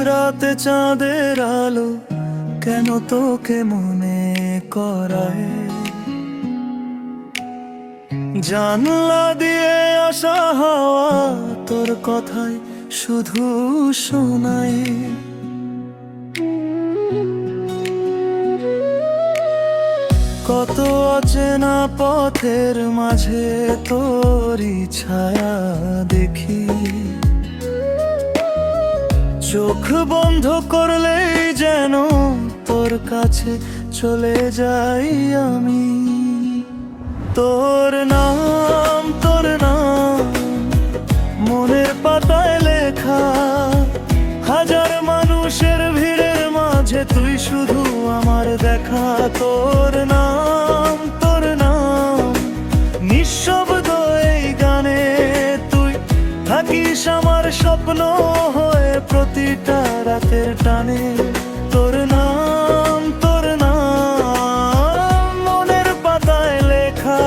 রাতে চাঁদের আলো কেন তোকে মনে করায়, জানলা দিয়ে আসা হাওয়া তোর কথায় শুধু শোনায়। কত অচেনা পথের মাঝে তোরই ছায়া দেখি, চোখ বন্ধ করলেই যেন তোর কাছে চলে যাই আমি। তোর নাম মনের পাতায় লেখা, হাজার মানুষের ভিড়ের মাঝে তুই শুধু আমার দেখা। তোর নাম নিঃশব্দ এই গানে তুই থাকিস আমার স্বপ্ন হয়ে প্রতিটা রাতের টানে। তোর নাম মনের পাতায় লেখা,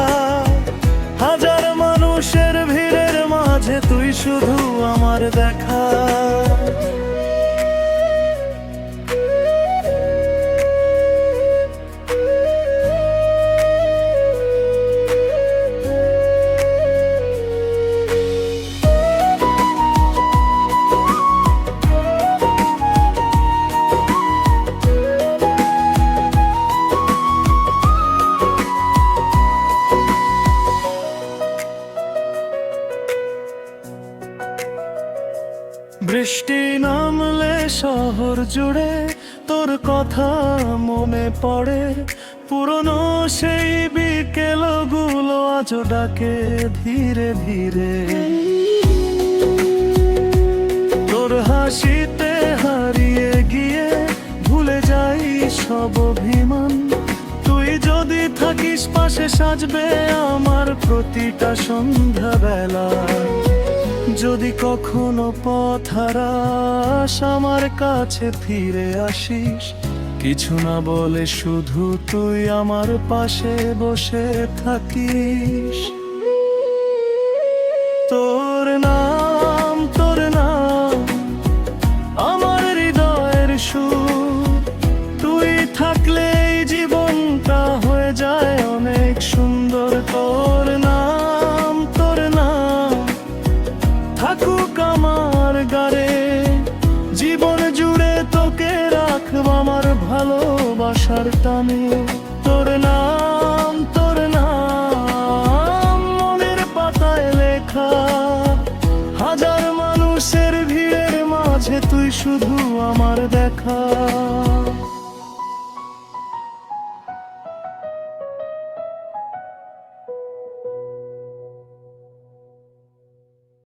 হাজার মানুষের ভিড়ের মাঝে তুই শুধু আমার দেখা। বৃষ্টি নামলে শহর জুড়ে তোর কথা মনে পড়ে, পুরনো সেই বিকেলগুলো আজ ডাকে ধীরে ধীরে। তোর হাসিতে হারিয়ে গিয়ে ভুলে যাই সব অভিমান, তুই যদি থাকিস পাশে সাজবে আমার প্রতিটা সন্ধ্যাবেলা। যদি কখনো পথ হারাস আমার কাছে ফিরে আসিস, কিছু না বলে শুধু তুই আমার পাশে বসে থাকিস। তোর নাম আমার হৃদয়ের সুর, তুই থাকলে এই জীবনটা হয়ে যায় অনেক সুন্দর। তোর নাম থাকুক আমার গারে, জীবন জুড়ে তোকে রাখব আমার ভালোবাসার টানে। তোর নাম মনের পাতায় লেখা, হাজার মানুষের ভিড়ের মাঝে তুই শুধু আমার দেখা।